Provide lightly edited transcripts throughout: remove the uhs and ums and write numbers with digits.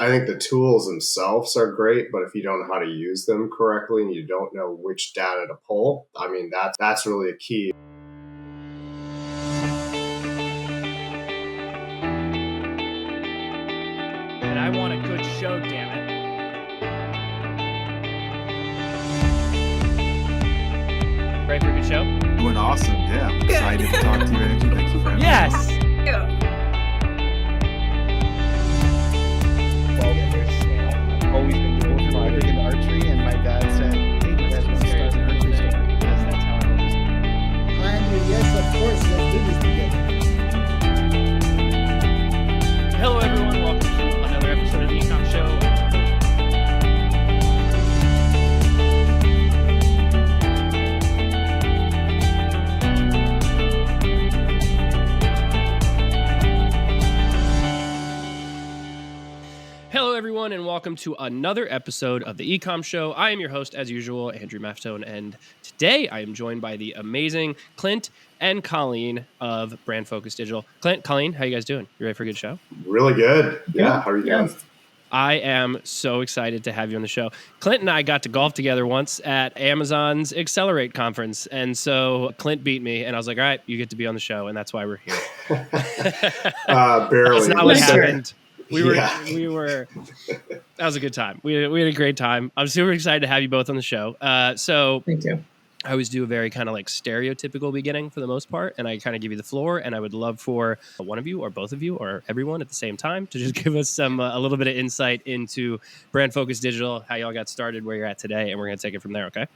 I think the tools themselves are great, but if you don't know how to use them correctly and you don't know which data to pull, I mean, that's really a key. And I want a good show, damn it. Ready for a good show? Doing awesome, yeah. I'm excited to talk to you, Angie. Thank you for having me. Yes! I've always been doing big into archery, and my dad said, hey, you guys want to start an archery store? Yes, that's how it works. Andrew, yes, of course, let's do this together. Hello, everyone. Welcome to another episode of the Ecomm Show. Hello, everyone, and welcome to another episode of the Ecomm Show. I am your host, as usual, Andrew Maffetone, and today I am joined by the amazing Clint and Colleen of Brand Focus Digital. Clint, Colleen, how you guys doing? You ready for a good show? Really good. Yeah, how are you doing? I am so excited to have you on the show. Clint and I got to golf together once at Amazon's Accelerate conference, and so Clint beat me, and I was like, all right, you get to be on the show, and that's why we're here. Barely. That's not what happened. We were, that was a good time. We had a great time. I'm super excited to have you both on the show. So Thank you. I always do a very kind of like stereotypical beginning for the most part, and I kind of give you the floor, and I would love for one of you or both of you or everyone at the same time to just give us a little bit of insight into Brand Focus Digital, how y'all got started, where you're at today, and we're going to take it from there, okay?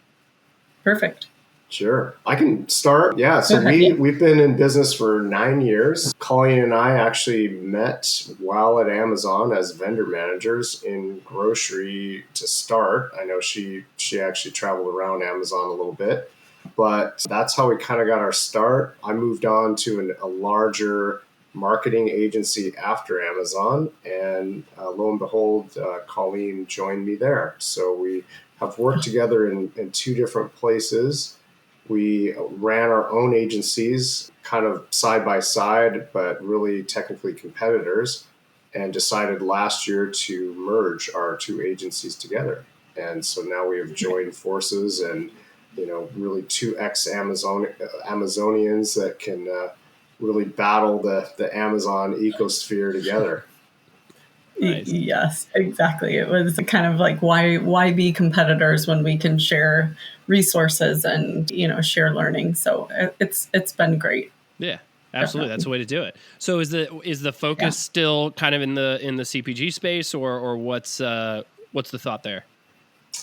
Perfect. Sure. I can start. Yeah. So we've been in business for 9 years. Colleen and I actually met while at Amazon as vendor managers in grocery to start. I know she actually traveled around Amazon a little bit, but that's how we kind of got our start. I moved on to a larger marketing agency after Amazon, and lo and behold, Colleen joined me there. So we have worked together in two different places. We ran our own agencies kind of side by side, but really technically competitors, and decided last year to merge our two agencies together. And so now we have joined forces and, really two ex-Amazonians that can really battle the Amazon ecosphere together. Nice. Yes, exactly. It was kind of like, why be competitors when we can share resources and, share learning. So it's been great. Yeah, absolutely. That's the way to do it. So is the focus still kind of in the CPG space, or what's the thought there?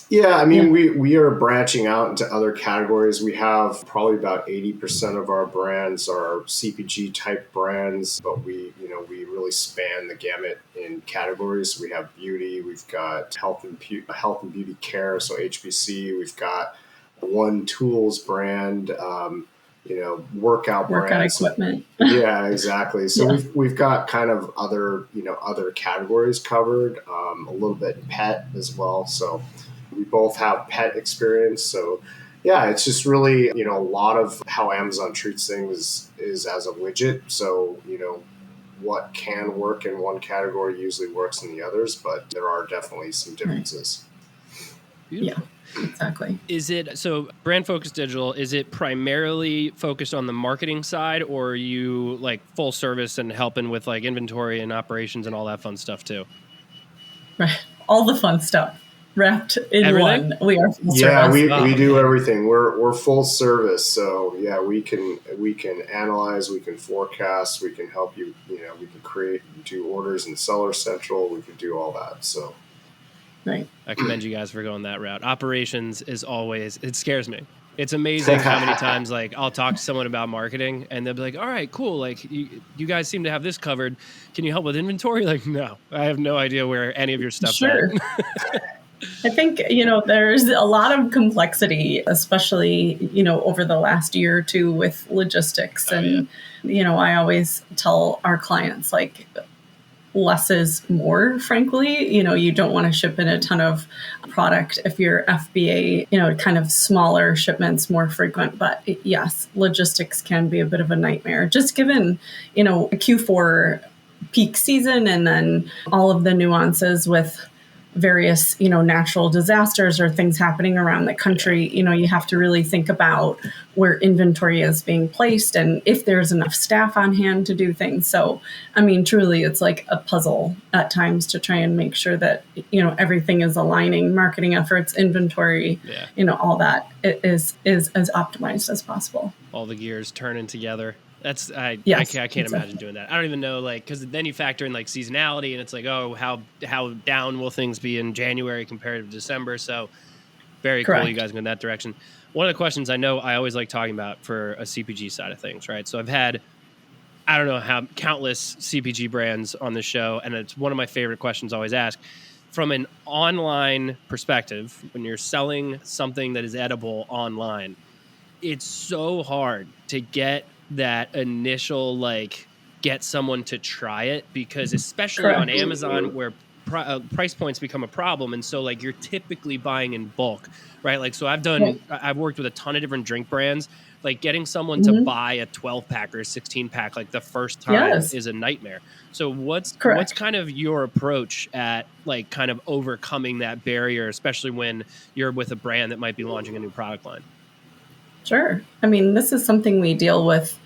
Yeah, I mean, we are branching out into other categories. We have probably about 80% of our brands are CPG type brands, but we really span the gamut in categories. We have beauty, we've got health and beauty care, so HBC. We've got one tools brand, workout brands. Equipment. Yeah, exactly. So we've got kind of other categories covered, a little bit pet as well. So we both have pet experience. So yeah, it's just really, a lot of how Amazon treats things is as a widget. So, what can work in one category usually works in the others, but there are definitely some differences. Beautiful. Yeah, exactly. Is it, so Brand Focus Digital, is it primarily focused on the marketing side, or are you like full service and helping with like inventory and operations and all that fun stuff too? Right. All the fun stuff wrapped in Everything? one. We are full Yeah, service. we do everything. We're full service. So yeah, we can analyze, we can forecast, we can help you, we can do orders in Seller Central, we can do all that. So Right. I commend you guys for going that route. Operations is always, it scares me. It's amazing how many times like I'll talk to someone about marketing and they'll be like, all right, cool. Like you guys seem to have this covered. Can you help with inventory? Like, no, I have no idea where any of your stuff's at. I think, there's a lot of complexity, especially, over the last year or two with logistics. I always tell our clients, like, less is more, frankly. You don't want to ship in a ton of product if you're FBA, kind of smaller shipments, more frequent. But yes, logistics can be a bit of a nightmare. Just given, Q4 peak season and then all of the nuances with various, natural disasters or things happening around the country. You have to really think about where inventory is being placed and if there's enough staff on hand to do things. So, truly, it's like a puzzle at times to try and make sure that, everything is aligning, marketing efforts, inventory, all that is as optimized as possible. All the gears turning together. I can't imagine doing that. I don't even know, because then you factor in seasonality, and it's how down will things be in January compared to December? So very Correct. Cool you guys go in that direction. One of the questions I know I always like talking about for a CPG side of things, right? So I've had, I don't know how countless CPG brands on the show, and it's one of my favorite questions I always ask. From an online perspective, when you're selling something that is edible online, it's so hard to get that initial get someone to try it, because especially Correct. on Amazon where price points become a problem, and so you're typically buying in bulk, right? So I've worked with a ton of different drink brands. Getting someone to buy a 12-pack or a 16-pack the first time is a nightmare. So what's kind of your approach at kind of overcoming that barrier, especially when you're with a brand that might be launching a new product line? Sure. This is something we deal with,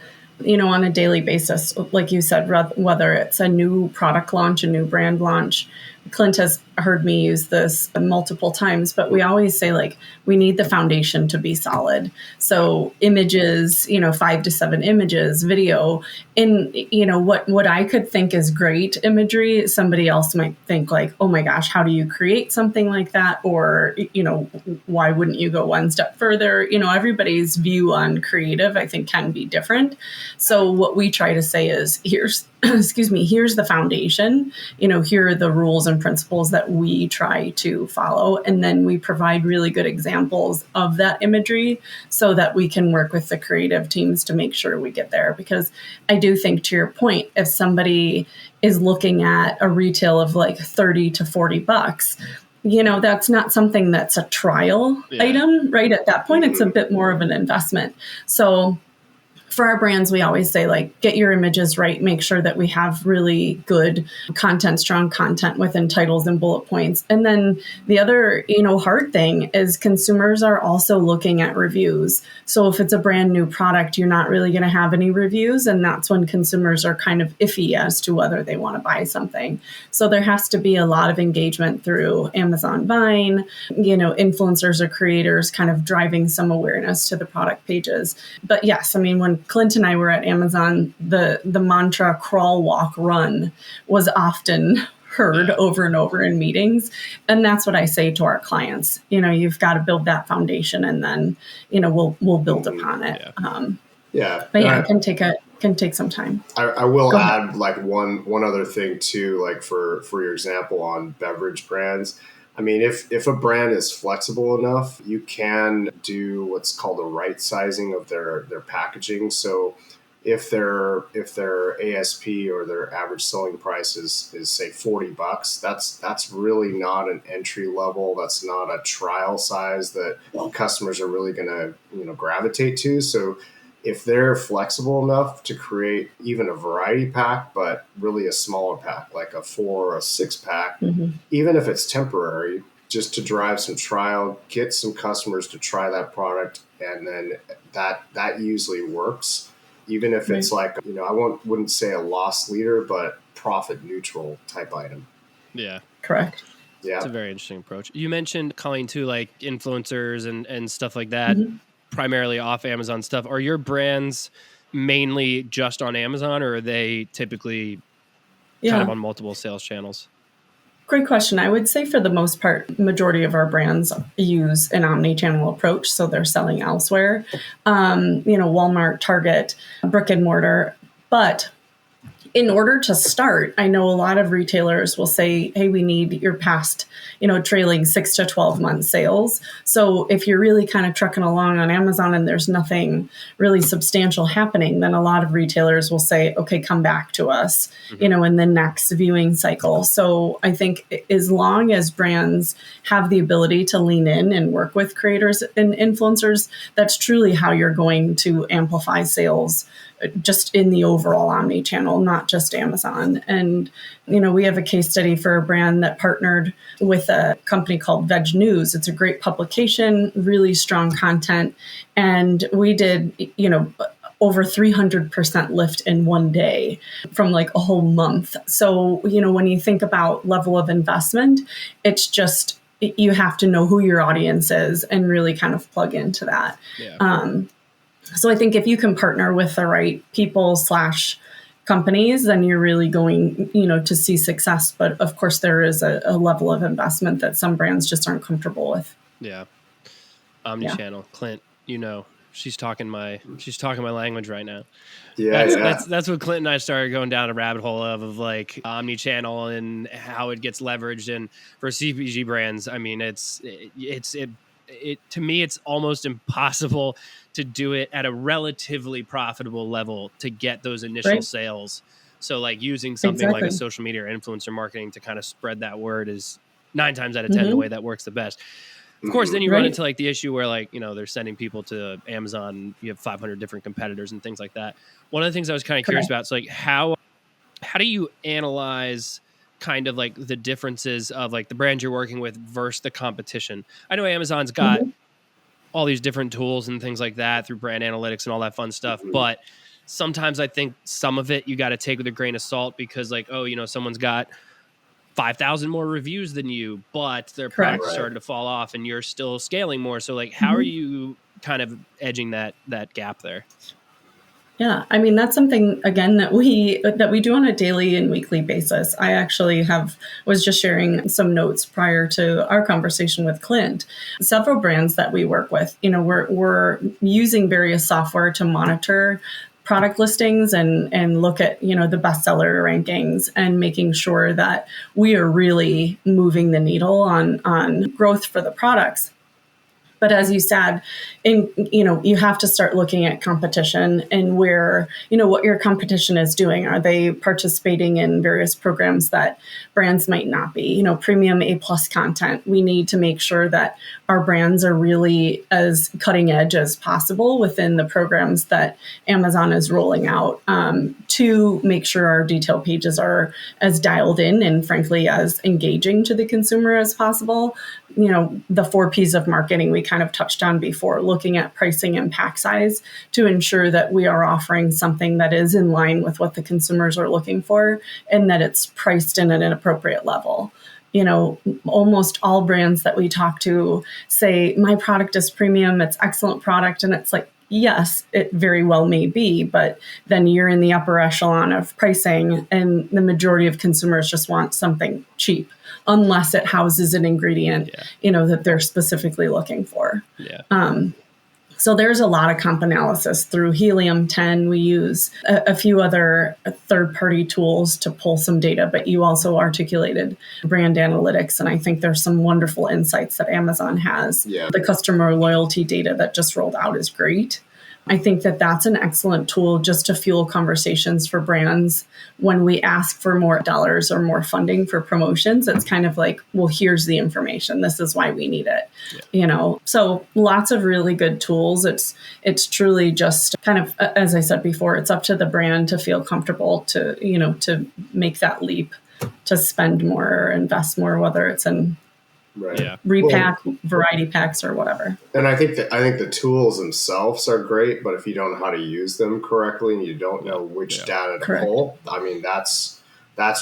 on a daily basis. Like you said, whether it's a new product launch, a new brand launch. Clint has heard me use this multiple times, but we always say we need the foundation to be solid. So images, 5 to 7 images, video, in what I could think is great imagery, somebody else might think oh my gosh, how do you create something like that? Or, why wouldn't you go one step further? Everybody's view on creative, I think, can be different. So what we try to say is here's the foundation, here are the rules and principles that we try to follow. And then we provide really good examples of that imagery so that we can work with the creative teams to make sure we get there. Because I do think, to your point, if somebody is looking at a retail of $30 to $40, that's not something that's a trial item, right? At that point, it's a bit more of an investment. So for our brands, we always say, get your images right, make sure that we have really good content, strong content within titles and bullet points. And then the other, hard thing is consumers are also looking at reviews. So if it's a brand new product, you're not really going to have any reviews. And that's when consumers are kind of iffy as to whether they want to buy something. So there has to be a lot of engagement through Amazon buying, influencers or creators kind of driving some awareness to the product pages. But yes, when Clint and I were at Amazon, the mantra crawl, walk, run was often heard over and over in meetings. And that's what I say to our clients. You've got to build that foundation, and then, we'll build upon it. But it can take some time. I will add one other thing too, for your example on beverage brands. If a brand is flexible enough, you can do what's called a right sizing of their packaging. So if their ASP or their average selling price is say $40, that's really not an entry level. That's not a trial size that customers are really going to gravitate to. So if they're flexible enough to create even a variety pack, but really a smaller pack, like a 4 or a 6 pack, even if it's temporary, just to drive some trial, get some customers to try that product, and then that usually works. Even if it's I wouldn't say a loss leader, but profit neutral type item. Yeah. Correct. Yeah. It's a very interesting approach. You mentioned, Colleen, too, influencers and stuff like that. Primarily off Amazon stuff. Are your brands mainly just on Amazon, or are they typically kind of on multiple sales channels? Great question. I would say for the most part, majority of our brands use an omni-channel approach, so they're selling elsewhere. Walmart, Target, brick and mortar. But in order to start, I know a lot of retailers will say, hey, we need your past, trailing 6 to 12 month sales. So if you're really kind of trucking along on Amazon and there's nothing really substantial happening, then a lot of retailers will say, okay, come back to us, in the next viewing cycle. So I think as long as brands have the ability to lean in and work with creators and influencers, that's truly how you're going to amplify sales just in the overall omni-channel, not just Amazon. And, we have a case study for a brand that partnered with a company called Veg News. It's a great publication, really strong content. And we did, over 300% lift in one day from like a whole month. So, when you think about level of investment, it's just, you have to know who your audience is and really kind of plug into that. Yeah. So I think if you can partner with the right people / companies, then you're really going, to see success. But of course, there is a level of investment that some brands just aren't comfortable with. Yeah. Omni-channel. Yeah. Clint, she's talking my language right now. Yeah, that's what Clint and I started going down a rabbit hole of like omni-channel and how it gets leveraged. And for CPG brands, I mean, it to me, it's almost impossible to do it at a relatively profitable level to get those initial sales. So like using something like a social media or influencer marketing to kind of spread that word is 9 times out of 10 the way that works the best. Of course, then you run into like the issue where like, they're sending people to Amazon. You have 500 different competitors and things like that. One of the things I was kind of curious about is like how do you analyze kind of like the differences of like the brand you're working with versus the competition? I know Amazon's got all these different tools and things like that through brand analytics and all that fun stuff. But sometimes I think some of it you got to take with a grain of salt because like, someone's got 5,000 more reviews than you, but their product started to fall off and you're still scaling more. So like, how are you kind of edging that gap there? Yeah, I mean, that's something, again, that we do on a daily and weekly basis. I actually was just sharing some notes prior to our conversation with Clint. Several brands that we work with, we're using various software to monitor product listings and look at, the bestseller rankings and making sure that we are really moving the needle on growth for the products. But as you said, you have to start looking at competition and where, what your competition is doing. Are they participating in various programs that brands might not be? Premium A+ content. We need to make sure that our brands are really as cutting edge as possible within the programs that Amazon is rolling out to make sure our detail pages are as dialed in and frankly as engaging to the consumer as possible. The 4 Ps of marketing we kind of touched on before, looking at pricing and pack size to ensure that we are offering something that is in line with what the consumers are looking for and that it's priced in at an appropriate level. Almost all brands that we talk to say, my product is premium, it's excellent product. And it's like, yes, it very well may be, but then you're in the upper echelon of pricing and the majority of consumers just want something cheap unless it houses an ingredient, that they're specifically looking for. Yeah. So there's a lot of comp analysis through Helium 10. We use a few other third-party tools to pull some data, but you also articulated brand analytics. And I think there's some wonderful insights that Amazon has. Yeah. The customer loyalty data that just rolled out is great. I think that that's an excellent tool just to fuel conversations for brands when we ask for more dollars or more funding for promotions. It's kind of like, well, here's the information. This is why we need it. Yeah. So lots of really good tools. It's truly just kind of, as I said before, it's up to the brand to feel comfortable to make that leap, to spend more or invest more, whether it's in repack, variety packs, or whatever. And I think the tools themselves are great, but if you don't know how to use them correctly and you don't know which data to pull, I mean that's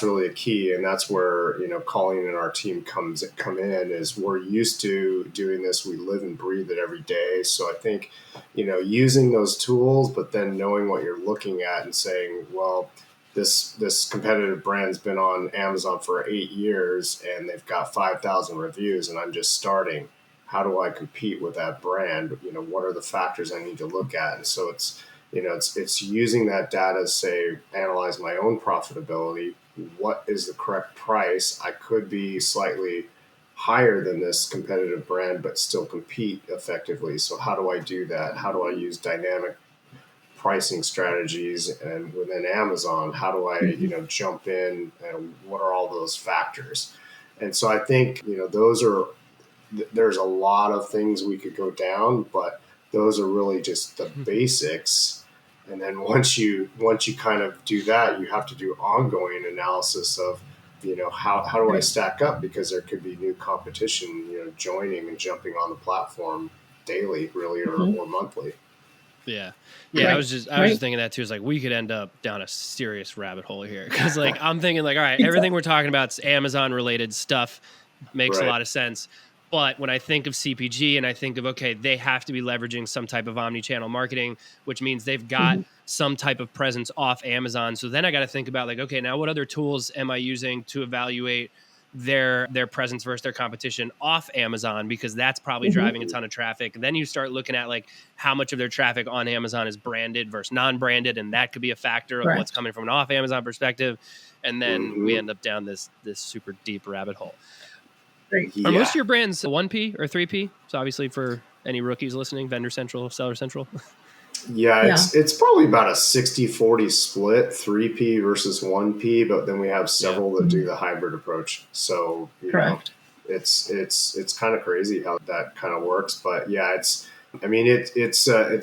really a key, and that's where Colleen and our team come in. Is we're used to doing this, we live and breathe it every day. So I think using those tools, but then knowing what you're looking at and saying, well, this competitive brand's been on Amazon for 8 years and they've got 5,000 reviews and I'm just starting. How do I compete with that brand? What are the factors I need to look at? And so it's using that data to say, analyze my own profitability. What is the correct price? I could be slightly higher than this competitive brand, but still compete effectively. So how do I do that? How do I use dynamic pricing strategies? And within Amazon, how do I jump in, and what are all those factors? And so I think there's a lot of things we could go down, but those are really just the basics And then once you kind of do that, you have to do ongoing analysis of, how do I stack up, because there could be new competition, joining and jumping on the platform daily, really, or monthly. Yeah. Right. I was just thinking that too. Is like we could end up down a serious rabbit hole here, because like I'm thinking like, all right, everything we're talking about is Amazon related stuff, makes a lot of sense. But when I think of CPG and I think of, okay, they have to be leveraging some type of omni-channel marketing, which means they've got some type of presence off Amazon. So then I got to think about like, okay, now what other tools am I using to evaluate their presence versus their competition off Amazon, because that's probably driving a ton of traffic. And then you start looking at like how much of their traffic on Amazon is branded versus non-branded, and that could be a factor of what's coming from an off Amazon perspective. And then we end up down this super deep rabbit hole. Are most of your brands 1P or 3P? So obviously for any rookies listening, Vendor Central, Seller Central. It's probably about a 60-40 split, 3P versus 1P, but then we have several that do the hybrid approach. So it's kind of crazy how that kind of works. But it's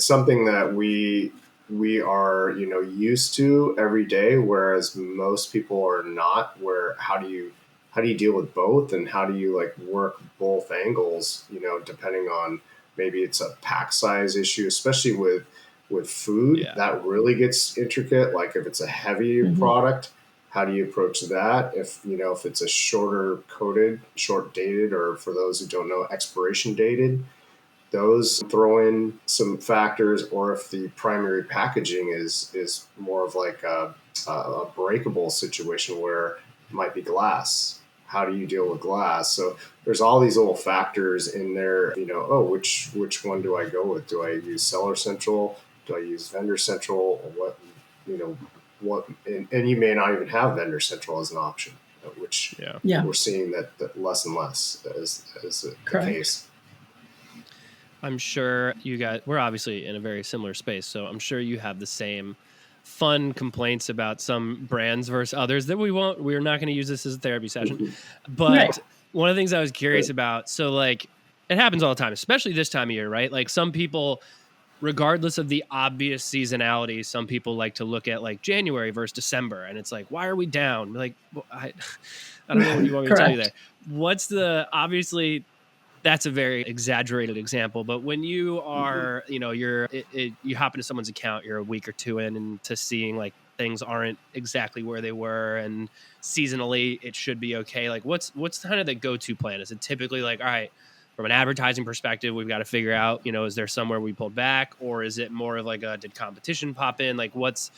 something that we are used to every day, whereas most people are not. Where how do you deal with both, and how do you like work both angles, depending on, maybe it's a pack size issue, especially with food, that really gets intricate. Like if it's a heavy product, how do you approach that? If it's a shorter coated, short dated, or for those who don't know, expiration dated, those throw in some factors. Or if the primary packaging is more of like a breakable situation where it might be glass. How do you deal with glass? So there's all these little factors in there, which one do I go with? Do I use Seller Central? Do I use Vendor Central? Or what, and you may not even have Vendor Central as an option, which we're seeing that less and less as the case. I'm sure you guys, we're obviously in a very similar space, so I'm sure you have the same fun complaints about some brands versus others that we're not going to use this as a therapy session. But one of the things I was curious about, so like it happens all the time, especially this time of year, right? Like some people, regardless of the obvious seasonality, some people like to look at like January versus December, and it's like, why are we down? Like, I don't know what you want me to tell you there. What's the, obviously that's a very exaggerated example, but when you are, you hop into someone's account, you're a week or two in into seeing like things aren't exactly where they were, and seasonally it should be okay. Like what's kind of the go-to plan? Is it typically like, all right, from an advertising perspective, we've got to figure out, is there somewhere we pulled back, or is it more of like did competition pop in? Like what's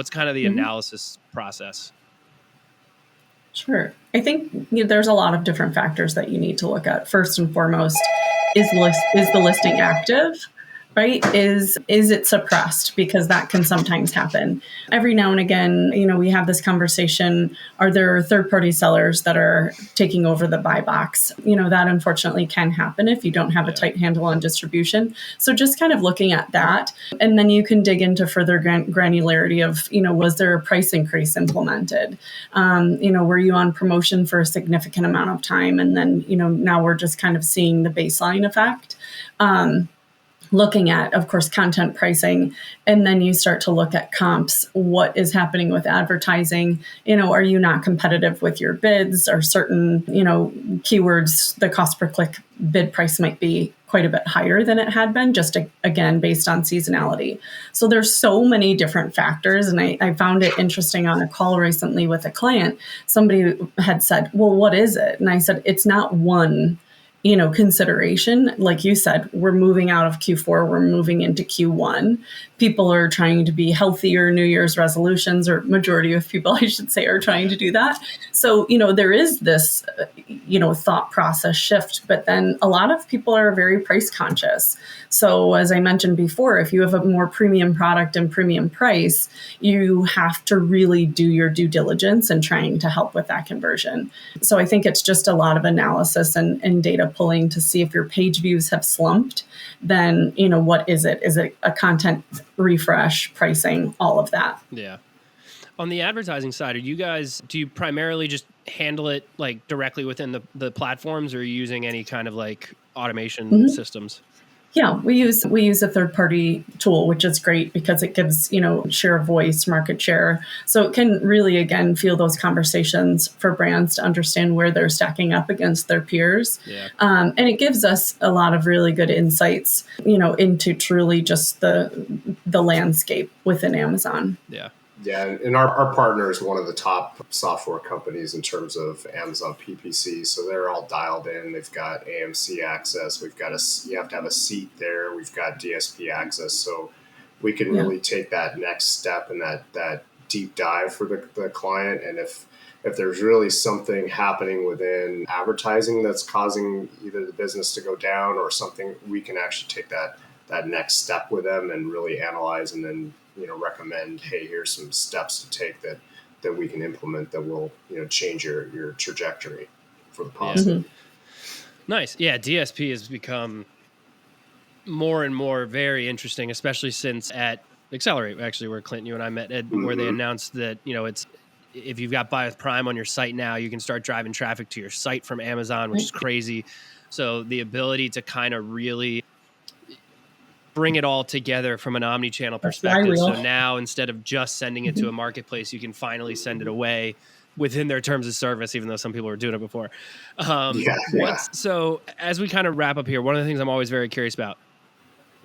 kind of the analysis process? Sure. I think there's a lot of different factors that you need to look at. First and foremost, is the listing active? Right? Is it suppressed? Because that can sometimes happen. Every now and again, we have this conversation. Are there third-party sellers that are taking over the buy box? That unfortunately can happen if you don't have a tight handle on distribution. So just kind of looking at that. And then you can dig into further granularity of, was there a price increase implemented? Were you on promotion for a significant amount of time? And then, now we're just kind of seeing the baseline effect. Looking at, of course, content pricing, and then you start to look at comps. What is happening with advertising? Are you not competitive with your bids? Or certain, keywords, the cost per click bid price might be quite a bit higher than it had been, just again, based on seasonality. So there's so many different factors. And I found it interesting on a call recently with a client. Somebody had said, well, what is it? And I said, it's not one consideration. Like you said, we're moving out of Q4, we're moving into Q1. People are trying to be healthier, New Year's resolutions, or majority of people, I should say, are trying to do that. So, there is this, thought process shift, but then a lot of people are very price conscious. So as I mentioned before, if you have a more premium product and premium price, you have to really do your due diligence in trying to help with that conversion. So I think it's just a lot of analysis and data pulling to see if your page views have slumped. Then, what is it? Is it a content refresh, pricing, all of that? Yeah. On the advertising side, do you primarily just handle it like directly within the platforms, or are you using any kind of like automation systems? Yeah, we use a third-party tool, which is great because it gives, share of voice, market share. So it can really, again, fuel those conversations for brands to understand where they're stacking up against their peers. Yeah. And it gives us a lot of really good insights, into truly just the landscape within Amazon. Yeah. Yeah, and our partner is one of the top software companies in terms of Amazon PPC. So they're all dialed in. They've got AMC access. You have to have a seat there. We've got DSP access. So we can really take that next step and that deep dive for the client. And if there's really something happening within advertising that's causing either the business to go down or something, we can actually take that next step with them and really analyze and then recommend, hey, here's some steps to take that we can implement that will, change your trajectory for the positive. Mm-hmm. Nice. Yeah, DSP has become more and more very interesting, especially since at Accelerate, actually, where Clint, you and I met, where they announced that, it's if you've got Buy with Prime on your site now, you can start driving traffic to your site from Amazon, which is crazy. So the ability to kind of really bring it all together from an omni-channel perspective. So now instead of just sending it to a marketplace, you can finally send it away within their terms of service, even though some people were doing it before. So as we kind of wrap up here, one of the things I'm always very curious about,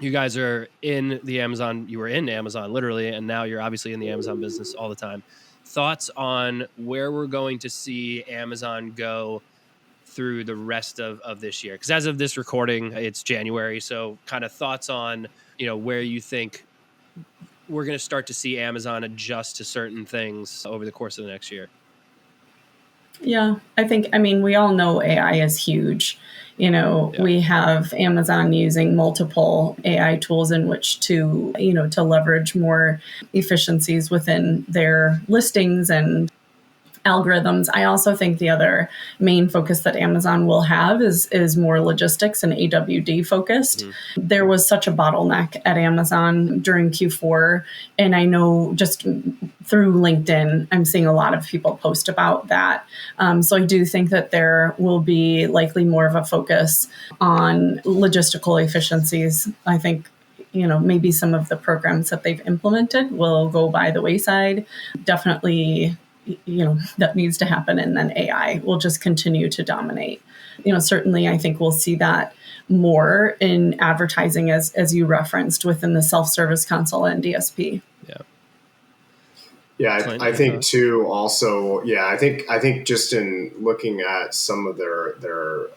you guys are in the Amazon, you were in Amazon literally, and now you're obviously in the Amazon business all the time. Thoughts on where we're going to see Amazon go through the rest of this year? Because as of this recording, it's January. So kind of thoughts on, where you think we're going to start to see Amazon adjust to certain things over the course of the next year. Yeah, we all know AI is huge. We have Amazon using multiple AI tools in which to, to leverage more efficiencies within their listings and algorithms. I also think the other main focus that Amazon will have is more logistics and AWD focused. Mm-hmm. There was such a bottleneck at Amazon during Q4. And I know just through LinkedIn, I'm seeing a lot of people post about that. So I do think that there will be likely more of a focus on logistical efficiencies. I think maybe some of the programs that they've implemented will go by the wayside. Definitely, that needs to happen. And then AI will just continue to dominate. Certainly I think we'll see that more in advertising as you referenced within the self-service console and DSP. Yeah, I think too. Also, I think just in looking at some of their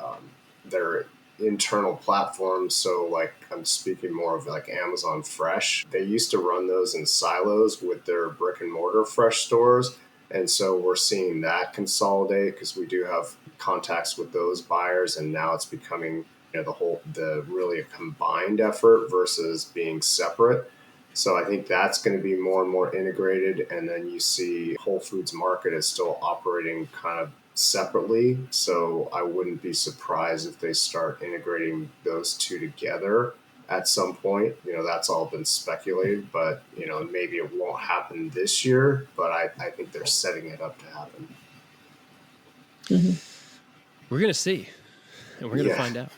internal platforms. So, like, I'm speaking more of like Amazon Fresh. They used to run those in silos with their brick and mortar fresh stores, and so we're seeing that consolidate because we do have contacts with those buyers, and now it's becoming the really a combined effort versus being separate. So I think that's going to be more and more integrated. And then you see Whole Foods Market is still operating kind of separately. So I wouldn't be surprised if they start integrating those two together at some point. That's all been speculated, but, maybe it won't happen this year, but I think they're setting it up to happen. Mm-hmm. We're going to see, and we're going to find out.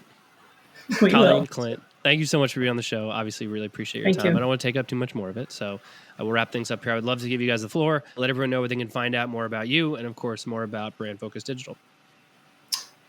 Colleen, Clint, thank you so much for being on the show. Obviously, really appreciate your time. I don't want to take up too much more of it, so I will wrap things up here. I would love to give you guys the floor, let everyone know where they can find out more about you, and of course, more about Brand Focus Digital.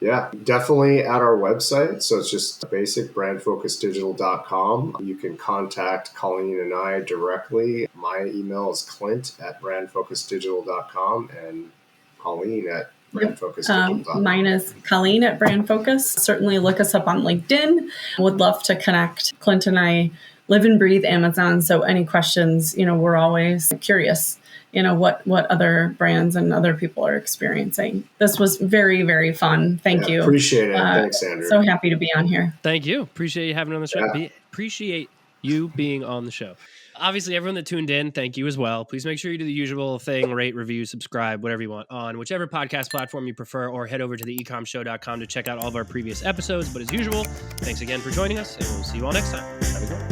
Yeah, definitely at our website. So it's just basic brandfocusdigital.com. You can contact Colleen and I directly. My email is clint@brandfocusdigital.com and Colleen at brandfocusdigital.com. Mine is Colleen at Brand Focus. Certainly look us up on LinkedIn. Would love to connect. Clint and I live and breathe Amazon. So any questions, we're always curious, what other brands and other people are experiencing. This was very, very fun. Thank you. Appreciate it. Thanks, Andrew. So happy to be on here. Thank you. Appreciate you having me on the show. Appreciate you being on the show. Obviously, everyone that tuned in, thank you as well. Please make sure you do the usual thing, rate, review, subscribe, whatever you want on whichever podcast platform you prefer, or head over to the ecommshow.com to check out all of our previous episodes. But as usual, thanks again for joining us, and we'll see you all next time. Have a good one.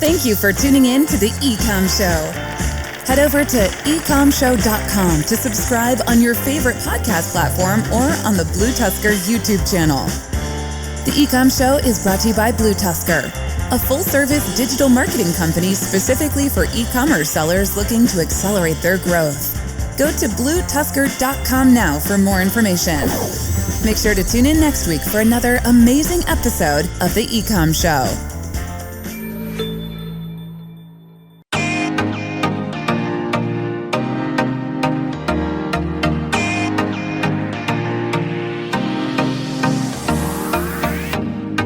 Thank you for tuning in to the Ecomm Show. Head over to ecommshow.com to subscribe on your favorite podcast platform or on the BlueTuskr YouTube channel. The Ecomm Show is brought to you by BlueTuskr, a full-service digital marketing company specifically for e-commerce sellers looking to accelerate their growth. Go to BlueTuskr.com now for more information. Make sure to tune in next week for another amazing episode of The Ecomm Show.